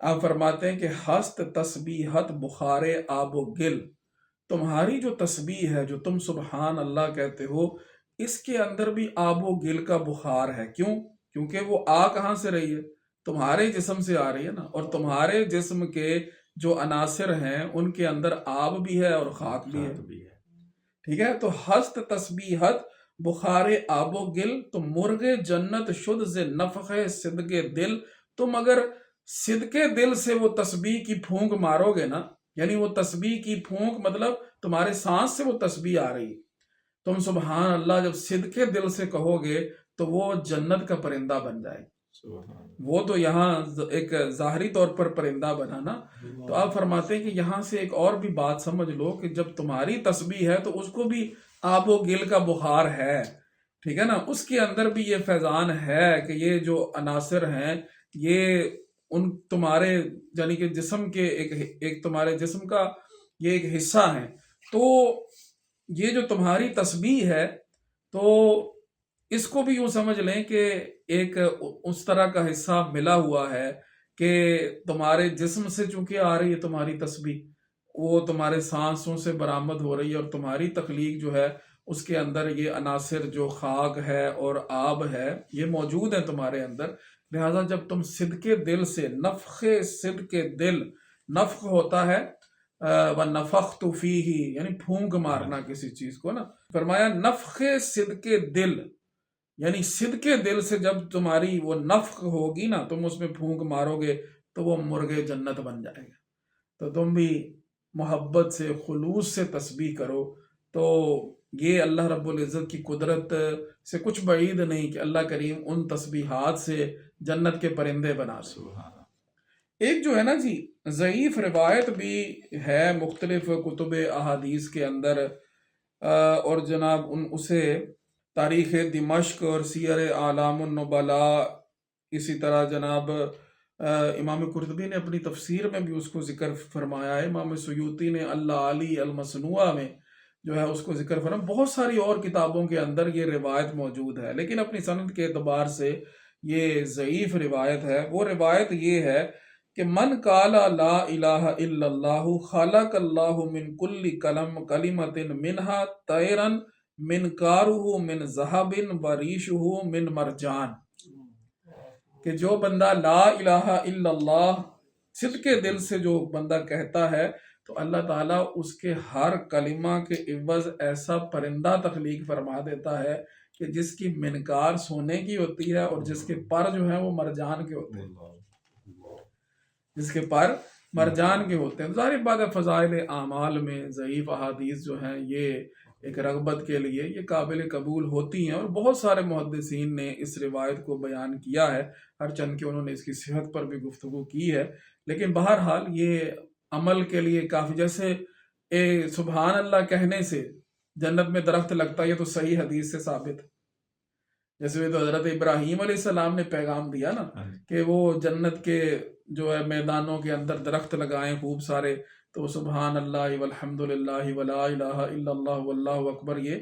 آپ فرماتے ہیں کہ ہست تسبیحت بخار آب و گل. تمہاری جو تسبیح ہے، جو تم سبحان اللہ کہتے ہو، اس کے اندر بھی آب و گل کا بخار ہے. کیوں؟ کیونکہ وہ کہاں سے رہی ہے؟ تمہارے جسم سے آ رہی ہے نا. اور تمہارے جسم کے جو عناصر ہیں ان کے اندر آب بھی ہے اور خاک بھی ہے. ٹھیک ہے. تو ہست تسبیحت بخار آب و گل، تم مرغ جنت شد ز نفخ صدق دل. تم اگر صدق دل سے وہ تسبیح کی پھونک مارو گے نا، یعنی وہ تسبیح کی پھونک مطلب تمہارے سانس سے وہ تسبیح آ رہی، تم سبحان اللہ جب صدق دل سے کہو گے تو وہ جنت کا پرندہ بن جائے. وہ تو یہاں ایک ظاہری طور پر پرندہ بنا نا. تو آپ فرماتے ہیں کہ یہاں سے ایک اور بھی بات سمجھ لو کہ جب تمہاری تسبیح ہے تو اس کو بھی آب و گل کا بخار ہے. ٹھیک ہے نا. اس کے اندر بھی یہ فیضان ہے کہ یہ جو عناصر ہیں یہ ان تمہارے یعنی کہ جسم کے ایک تمہارے جسم کا یہ ایک حصہ ہے. تو یہ جو تمہاری تسبیح ہے تو اس کو بھی یوں سمجھ لیں کہ ایک اس طرح کا حصہ ملا ہوا ہے کہ تمہارے جسم سے چونکہ آ رہی ہے تمہاری تسبیح، وہ تمہارے سانسوں سے برآمد ہو رہی ہے، اور تمہاری تخلیق جو ہے اس کے اندر یہ عناصر جو خاک ہے اور آب ہے یہ موجود ہیں تمہارے اندر. لہٰذا جب تم صدق دل سے نفخ صدق دل، نفخ ہوتا ہے وَنَفَخْتُ فِيهِ یعنی پھونک مارنا کسی چیز کو نا. فرمایا نفخ صدق دل، یعنی صدق دل سے جب تمہاری وہ نفخ ہوگی نا، تم اس میں پھونک مارو گے تو وہ مرغ جنت بن جائے گا. تو تم بھی محبت سے خلوص سے تسبیح کرو. تو یہ اللہ رب العزت کی قدرت سے کچھ بعید نہیں کہ اللہ کریم ان تسبیحات سے جنت کے پرندے بنا دے. ایک جو ہے نا جی ضعیف روایت بھی ہے مختلف کتب احادیث کے اندر، اور جناب اسے تاریخ دمشق اور سیر اعلام النبلاء، اسی طرح جناب امام قرطبی نے اپنی تفسیر میں بھی اس کو ذکر فرمایا ہے. امام سیوطی نے العالی المصنوع میں جو ہے اس کو ذکر فرمایا. بہت ساری اور کتابوں کے اندر یہ روایت موجود ہے، لیکن اپنی سند کے اعتبار سے یہ ضعیف روایت ہے. وہ روایت یہ ہے کہ من قال لا الہ الا اللہ خلق اللہ من کل کلمۃ منہا طیرا منقارہ من ذہب وریشہ من مرجان. کہ جو بندہ لا الہ الا اللہ صدق دل سے جو بندہ کہتا ہے تو اللہ تعالیٰ اس کے ہر کلمہ کے عوض ایسا پرندہ تخلیق فرما دیتا ہے کہ جس کی منقار سونے کی ہوتی ہے اور جس کے پر جو ہیں وہ مرجان کے ہوتے ہیں، جس کے پر مرجان کے ہوتے ہیں. ظاہر بات ہے فضائل اعمال میں ضعیف احادیث جو ہیں یہ ایک رغبت کے لیے یہ قابل قبول ہوتی ہیں، اور بہت سارے محدثین نے اس روایت کو بیان کیا ہے، ہر چند کہ انہوں نے اس کی صحت پر بھی گفتگو کی ہے. لیکن بہرحال یہ عمل کے لیے کافی، جیسے سبحان اللہ کہنے سے جنت میں درخت لگتا ہے، یہ تو صحیح حدیث سے ثابت ہے. جیسے تو حضرت ابراہیم علیہ السلام نے پیغام دیا نا کہ وہ جنت کے جو ہے میدانوں کے اندر درخت لگائیں خوب سارے، تو سبحان اللہ والحمد للہ ولا الہ الا اللہ واللہ اکبر. یہ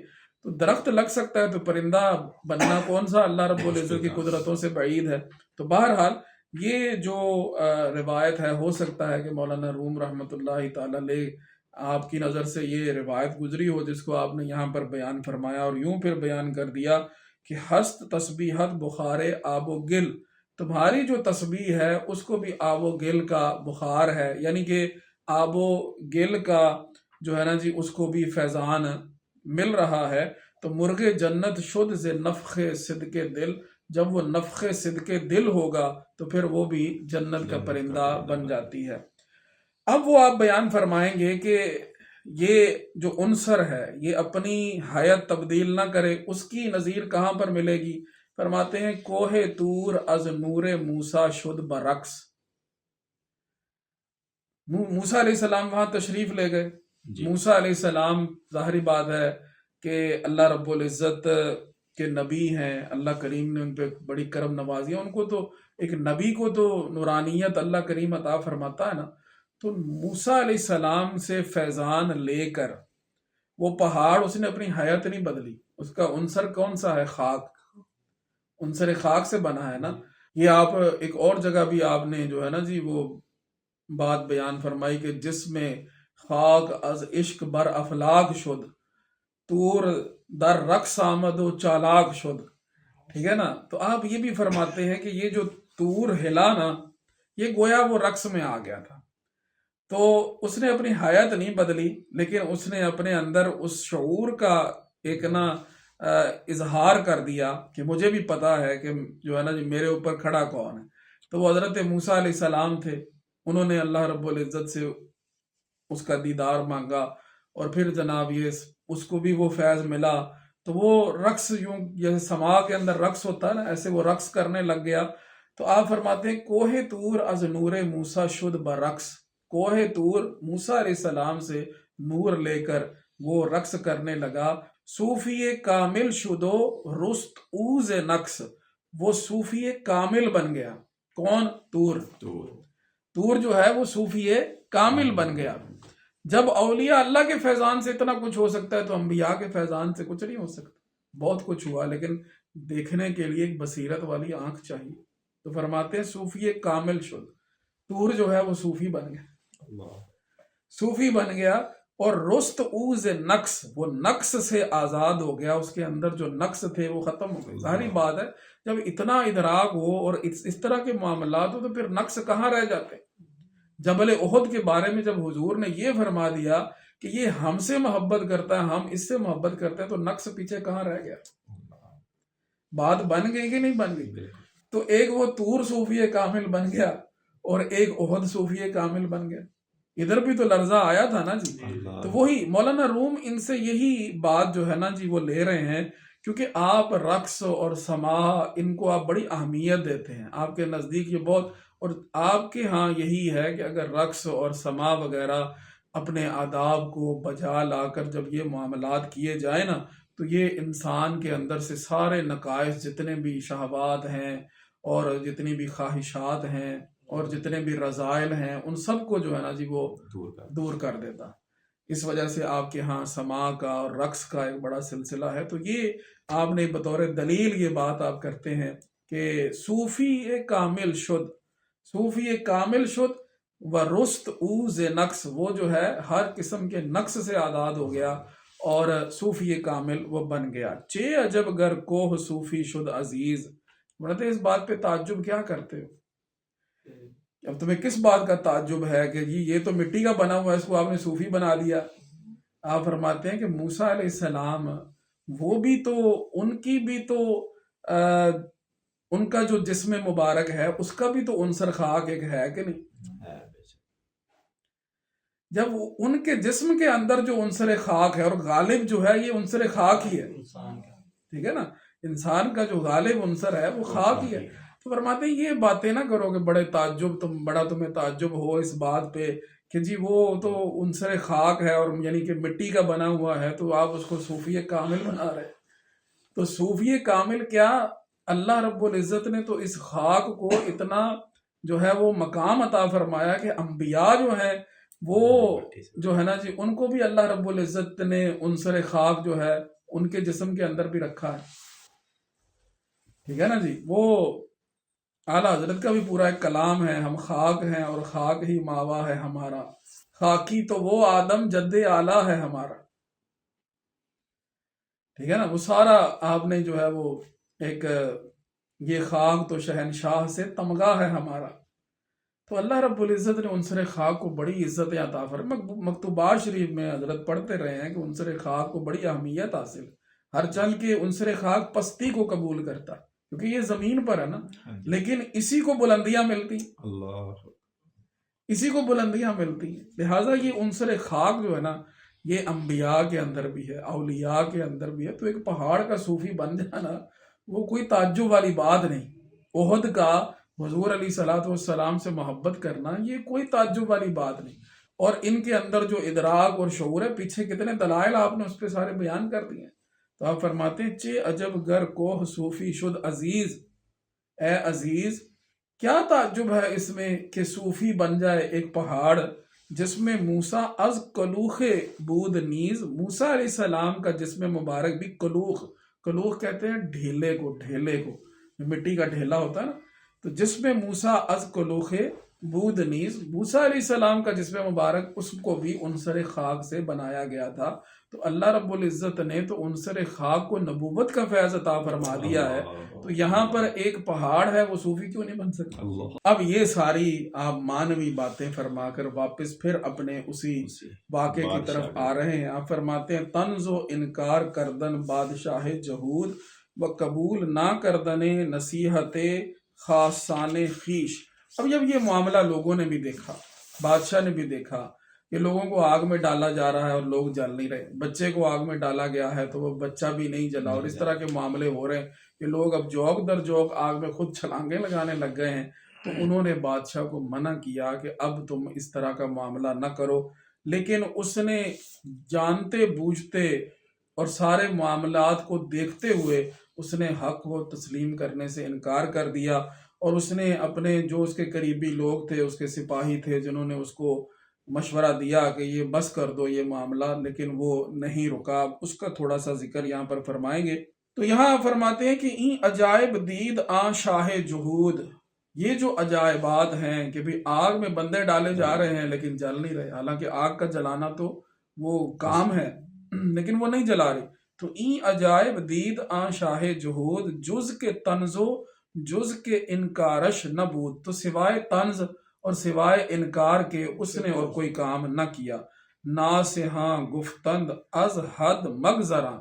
تو درخت لگ سکتا ہے، تو پرندہ بننا کون سا اللہ رب العزت کی قدرتوں سے بعید ہے. تو بہرحال یہ جو روایت ہے، ہو سکتا ہے کہ مولانا روم رحمۃ اللہ تعالی علیہ آپ کی نظر سے یہ روایت گزری ہو جس کو آپ نے یہاں پر بیان فرمایا، اور یوں پھر بیان کر دیا کہ ہست تسبیحت بخار آب و گل، تمہاری جو تسبیح ہے اس کو بھی آب و گل کا بخار ہے، یعنی کہ آب و گل کا جو ہے نا جی اس کو بھی فیضان مل رہا ہے۔ تو مرغ جنت شد سے نفخ صدق دل، جب وہ نفخ صدق دل ہوگا تو پھر وہ بھی جنت کا پرندہ بن جاتی ہے۔ اب وہ آپ بیان فرمائیں گے کہ یہ جو عنصر ہے یہ اپنی حیت تبدیل نہ کرے، اس کی نظیر کہاں پر ملے گی؟ فرماتے ہیں کوہ طور از نور موسیٰ شد برعکس۔ موسیٰ علیہ السلام وہاں تشریف لے گئے، موسیٰ علیہ السلام ظاہری بات ہے کہ اللہ رب العزت کے نبی ہیں، اللہ کریم نے ان پہ بڑی کرم نوازی ہے، ان کو تو ایک نبی کو تو نورانیت اللہ کریم عطا فرماتا ہے نا، تو موسیٰ علیہ السلام سے فیضان لے کر وہ پہاڑ اس نے اپنی حیات نہیں بدلی، اس کا عنصر کون سا ہے؟ خاک، عنصر خاک سے بنا ہے نا۔ یہ آپ ایک اور جگہ بھی آپ نے جو ہے نا جی وہ بات بیان فرمائی کہ جس میں خاک از عشق بر افلاک شد، تور در رقص آمد و چالاک شد، ٹھیک ہے نا۔ تو آپ یہ بھی فرماتے ہیں کہ یہ جو تور ہلا نا، یہ گویا وہ رقص میں آ گیا تھا، تو اس نے اپنی حیات نہیں بدلی، لیکن اس نے اپنے اندر اس شعور کا ایک نا اظہار کر دیا کہ مجھے بھی پتا ہے کہ جو ہے نا جی میرے اوپر کھڑا کون ہے۔ تو وہ حضرت موسیٰ علیہ السلام تھے، انہوں نے اللہ رب العزت سے اس کا دیدار مانگا، اور پھر جناب یہ اس کو بھی وہ فیض ملا، تو وہ رقص، یوں جیسے سما کے اندر رقص ہوتا ہے نا، ایسے وہ رقص کرنے لگ گیا۔ تو آپ فرماتے ہیں کوہ طور از نور موسیٰ شد برقص، کوہ طور موسیٰ علیہ السلام سے نور لے کر وہ رقص کرنے لگا۔ صوفی کامل شدو رست اوز نقص، وہ صوفی کامل بن گیا۔ کون؟ طور جو ہے وہ صوفی کامل بن گیا۔ جب اولیاء اللہ کے فیضان سے اتنا کچھ ہو سکتا ہے تو انبیاء کے فیضان سے کچھ نہیں ہو سکتا۔ بہت کچھ ہوا لیکن دیکھنے کے لیے ایک بصیرت والی آنکھ چاہیے۔ تو فرماتے ہیں صوفی کامل شد، طور جو ہے وہ صوفی بن گیا، صوفی بن گیا، اور رست اوز نقص، وہ نقص سے آزاد ہو گیا، اس کے اندر جو نقص تھے وہ ختم ہو گئے۔ ظاہری بات ہے جب اتنا ادراک ہو اور اس طرح کے معاملات ہو تو پھر نقص کہاں رہ جاتے۔ جبل احد کے بارے میں جب حضور نے یہ فرما دیا کہ یہ ہم سے محبت کرتا ہے، ہم اس سے محبت کرتے ہیں، تو نقص پیچھے کہاں رہ گیا؟ بات بن گئی کہ نہیں بن گئی؟ تو ایک وہ طور صوفی کامل بن گیا اور ایک احد صوفی کامل بن گیا۔ ادھر بھی تو لرزہ آیا تھا نا جی۔ تو وہی مولانا روم ان سے یہی بات جو ہے نا جی وہ لے رہے ہیں، کیونکہ آپ رقص اور سماع ان کو آپ بڑی اہمیت دیتے ہیں، آپ کے نزدیک یہ بہت، اور آپ کے ہاں یہی ہے کہ اگر رقص اور سماع وغیرہ اپنے آداب کو بجا لا کر جب یہ معاملات کیے جائیں نا، تو یہ انسان کے اندر سے سارے نقائص، جتنے بھی شہوات ہیں اور جتنی بھی خواہشات ہیں اور جتنے بھی رذائل ہیں، ان سب کو جو ہے نا جی وہ دور کر دیتا۔ اس وجہ سے آپ کے ہاں سماع کا اور رقص کا ایک بڑا سلسلہ ہے۔ تو یہ آپ نے بطور دلیل یہ بات آپ کرتے ہیں کہ صوفی کامل شد، صوفی کامل شد و رست اوز نقص، وہ جو ہے ہر قسم کے نقص سے آزاد ہو گیا اور صوفی کامل وہ بن گیا۔ چے عجب گر کوہ صوفی شد عزیز، بولتے اس بات پہ تعجب کیا کرتے ہو؟ اب تمہیں کس بات کا تعجب ہے کہ جی یہ تو مٹی کا بنا ہوا ہے، اس کو آپ نے صوفی بنا دیا؟ آپ فرماتے ہیں کہ موسیٰ علیہ السلام وہ بھی تو، ان کی بھی تو ان کا جو جسم مبارک ہے اس کا بھی تو عنصر خاک ایک ہے کہ نہیں؟ جب ان کے جسم کے اندر جو عنصر خاک ہے، اور غالب جو ہے یہ عنصر خاک ہی ہے، ٹھیک ہے نا، انسان کا جو غالب عنصر ہے وہ خاک ہی ہے۔ تو فرماتے ہیں یہ باتیں نہ کرو کہ بڑے تعجب، تمہیں تعجب ہو اس بات پہ کہ جی وہ تو عنصر خاک ہے اور یعنی کہ مٹی کا بنا ہوا ہے، تو آپ اس کو صوفی کامل بنا رہے۔ تو صوفی کامل کیا، اللہ رب العزت نے تو اس خاک کو اتنا جو ہے وہ مقام عطا فرمایا کہ انبیاء جو ہیں وہ جو ہے نا جی ان کو بھی اللہ رب العزت نے عنصر خاک جو ہے ان کے جسم کے اندر بھی رکھا ہے، ٹھیک ہے نا جی۔ وہ اعلیٰ حضرت کا بھی پورا ایک کلام ہے، ہم خاک ہیں اور خاک ہی ماوا ہے ہمارا، خاکی تو وہ آدم جد اعلیٰ ہے ہمارا. ٹھیک ہے نا، وہ سارا آپ نے جو ہے وہ ایک یہ خاک تو شہنشاہ سے تمغہ ہے ہمارا. تو اللہ رب العزت نے عنصر خاک کو بڑی عزت عطا فرمائی. مکتوبات شریف میں حضرت پڑھتے رہے ہیں کہ عنصر خاک کو بڑی اہمیت حاصل، ہر چند کے عنصر خاک پستی کو قبول کرتا ہے، کیونکہ یہ زمین پر ہے نا، لیکن اسی کو بلندیاں ملتی، اسی کو بلندیاں ملتی ہیں. لہٰذا یہ عنصر خاک جو ہے نا، یہ انبیاء کے اندر بھی ہے، اولیاء کے اندر بھی ہے. تو ایک پہاڑ کا صوفی بن جانا وہ کوئی تعجب والی بات نہیں. احد کا حضور علیہ صلاۃ والسلام سے محبت کرنا یہ کوئی تعجب والی بات نہیں. اور ان کے اندر جو ادراک اور شعور ہے، پیچھے کتنے دلائل آپ نے اس پہ سارے بیان کر دیے ہیں. تو آپ فرماتے ہیں چے عجب گر کوہ صوفی شد عزیز، اے عزیز کیا تعجب ہے اس میں کہ صوفی بن جائے ایک پہاڑ جس میں موسیٰ از کلوخ بود نیز، موسیٰ علیہ السلام کا جسم مبارک بھی کلوخ، کلوخ کہتے ہیں ڈھیلے کو، ڈھیلے کو مٹی کا ڈھیلا ہوتا ہے نا، تو جس میں موسیٰ از کلوخ بود نیز، موسیٰ علیہ السلام کا جسم مبارک اس کو بھی عنصر خاک سے بنایا گیا تھا. تو اللہ رب العزت نے تو عنصر خاک کو نبوت کا فیض عطا فرما دیا ہے، تو یہاں پر ایک پہاڑ ہے، وہ صوفی کیوں نہیں بن سکتا؟ اب یہ ساری آپ مانوی باتیں فرما کر واپس پھر اپنے اسی واقعے کی طرف آ رہے ہیں. آپ فرماتے ہیں طنز و انکار کردن بادشاہ جہود و قبول نہ کردن نصیحت خاصان خیش. اب جب یہ معاملہ لوگوں نے بھی دیکھا، بادشاہ نے بھی دیکھا کہ لوگوں کو آگ میں ڈالا جا رہا ہے اور لوگ جل نہیں رہے، بچے کو آگ میں ڈالا گیا ہے تو وہ بچہ بھی نہیں جلا، اور اس طرح کے معاملے ہو رہے ہیں کہ لوگ اب جوک در جوک آگ میں خود چھلانگیں لگانے لگ گئے ہیں. تو انہوں نے بادشاہ کو منع کیا کہ اب تم اس طرح کا معاملہ نہ کرو. لیکن اس نے جانتے بوجھتے اور سارے معاملات کو دیکھتے ہوئے اس نے حق کو تسلیم کرنے سے انکار کر دیا، اور اس نے اپنے جو اس کے قریبی لوگ تھے، اس کے سپاہی تھے جنہوں نے اس کو مشورہ دیا کہ یہ بس کر دو یہ معاملہ، لیکن وہ نہیں رکا. اس کا تھوڑا سا ذکر یہاں پر فرمائیں گے. تو یہاں فرماتے ہیں کہ این عجائب دید آن شاہ جہود، یہ جو عجائبات ہیں کہ بھی آگ میں بندے ڈالے جا رہے ہیں لیکن جل نہیں رہے، حالانکہ آگ کا جلانا تو وہ کام ہے لیکن وہ نہیں جلا رہی. تو این عجائب دید آن شاہ جہود جز کے تنزو جز کے انکارش نبود. تو سوائے طنز اور سوائے انکار کے اس نے اور کوئی کام نہ کیا. ناسہاں گفتند از حد مگذراں،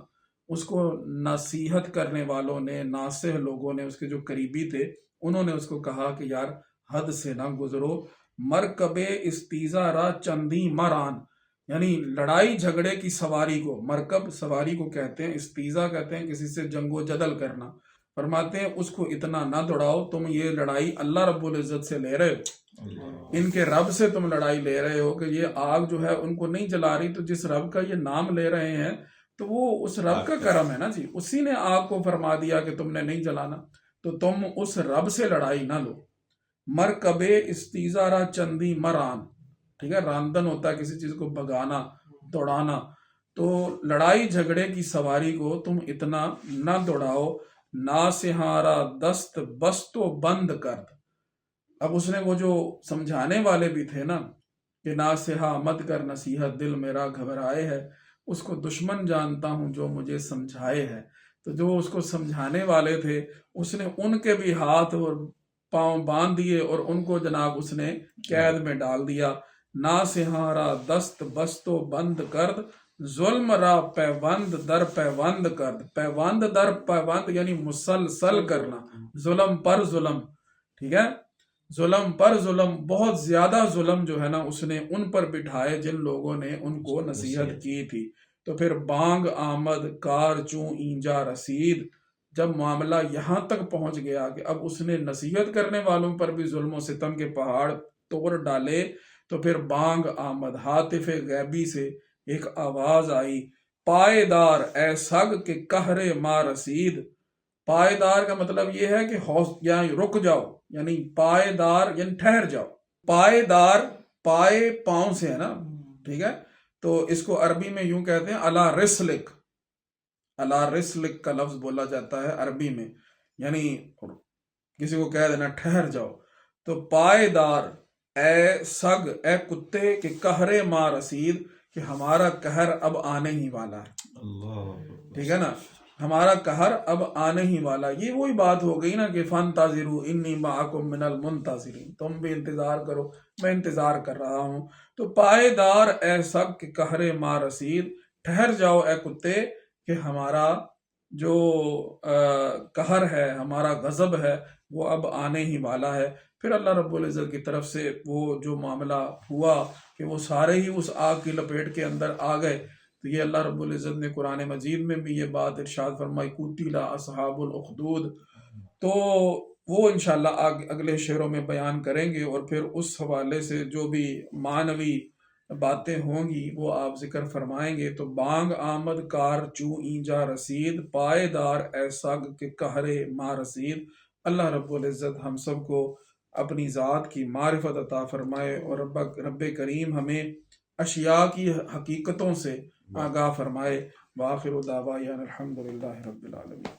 اس کو نصیحت کرنے والوں نے، ناصح لوگوں نے، اس کے جو قریبی تھے انہوں نے اس کو کہا کہ یار حد سے نہ گزرو. مرکب استیزا را چندی مران، یعنی لڑائی جھگڑے کی سواری کو، مرکب سواری کو کہتے ہیں، استیزا کہتے ہیں کسی سے جنگ و جدل کرنا. فرماتے ہیں اس کو اتنا نہ دوڑاؤ، تم یہ لڑائی اللہ رب العزت سے لے رہے ہو، ان کے رب سے تم لڑائی لے رہے ہو کہ یہ آگ جو ہے ان کو نہیں جلا رہی. تو جس رب کا یہ نام لے رہے ہیں تو وہ اس رب کا کرم ہے نا جی، اسی نے آگ کو فرما دیا کہ تم نے نہیں جلانا، تو تم اس رب سے لڑائی نہ لو. مرکب استیزا را چندی مران، ٹھیک ہے، راندن ہوتا ہے کسی چیز کو بھگانا، دوڑانا. تو لڑائی جھگڑے کی سواری کو تم اتنا نہ دوڑاؤ. ناسہارا دست بستو بند کرد. اب اس نے وہ جو سمجھانے والے بھی تھے نا کہ ناسہا مت کر نصیحت، دل میرا گھبرائے ہے، اس کو دشمن جانتا ہوں جو مجھے سمجھائے ہے. تو جو اس کو سمجھانے والے تھے اس نے ان کے بھی ہاتھ اور پاؤں باندھ دیے اور ان کو جناب اس نے قید میں ڈال دیا. ناسہارا دست بستو بند کرد ظلم را پیوند در پیوند کرد. پیوند در پیوند یعنی مسلسل کرنا، ظلم پر ظلم، ٹھیک ہے، ظلم پر ظلم، بہت زیادہ ظلم جو ہے نا اس نے ان پر بٹھائے جن لوگوں نے ان کو نصیحت کی تھی. تو پھر بانگ آمد کار چوں اینجا رسید، جب معاملہ یہاں تک پہنچ گیا کہ اب اس نے نصیحت کرنے والوں پر بھی ظلم و ستم کے پہاڑ توڑ ڈالے، تو پھر بانگ آمد، ہاتف غیبی سے ایک آواز آئی، پائیدار اے سگ کے قہر ما رسید. پائیدار کا مطلب یہ ہے کہ یعنی رک جاؤ، یعنی پائیدار یعنی ٹھہر جاؤ. پائیدار پائے پاؤں سے ہے نا، ٹھیک ہے، تو اس کو عربی میں یوں کہتے ہیں علی رسلک. علی رسلک کا لفظ بولا جاتا ہے عربی میں، یعنی کسی کو کہہ دینا ٹھہر جاؤ، تو پائیدار اے سگ اے کتے کہ قہر ما رسید، کہ ہمارا قہر اب آنے ہی والا ہے۔ ٹھیک ہے نا، ہمارا قہر اب آنے ہی والا۔ یہ وہی بات ہو گئی نا کہ فانتظروا انی معکم من المنتظرین، تم بھی انتظار کرو، میں انتظار کر رہا ہوں۔ تو پائیدار اے سگ کہ قہر ما رسید، ٹھہر جاؤ اے کتے کہ ہمارا جو قہر ہے، ہمارا غضب ہے، وہ اب آنے ہی والا ہے۔ پھر اللہ رب العزت کی طرف سے وہ جو معاملہ ہوا کہ وہ سارے ہی اس آگ کی لپیٹ کے اندر آ گئے، تو یہ اللہ رب العزت نے قرآن مجید میں بھی یہ بات ارشاد فرمائی، قُتِلَ اصحاب الاخدود۔ تو وہ انشاءاللہ اگلے شعروں میں بیان کریں گے، اور پھر اس حوالے سے جو بھی معنوی باتیں ہوں گی وہ آپ ذکر فرمائیں گے۔ تو بانگ آمد کار چو اینجا رسید، پائیدار اے سگ کہ قہر ما رسید۔ اللہ رب العزت ہم سب کو اپنی ذات کی معرفت عطا فرمائے، اور رب کریم ہمیں اشیاء کی حقیقتوں سے آگاہ فرمائے۔ وآخر دعوانا الحمدللہ رب العالمین۔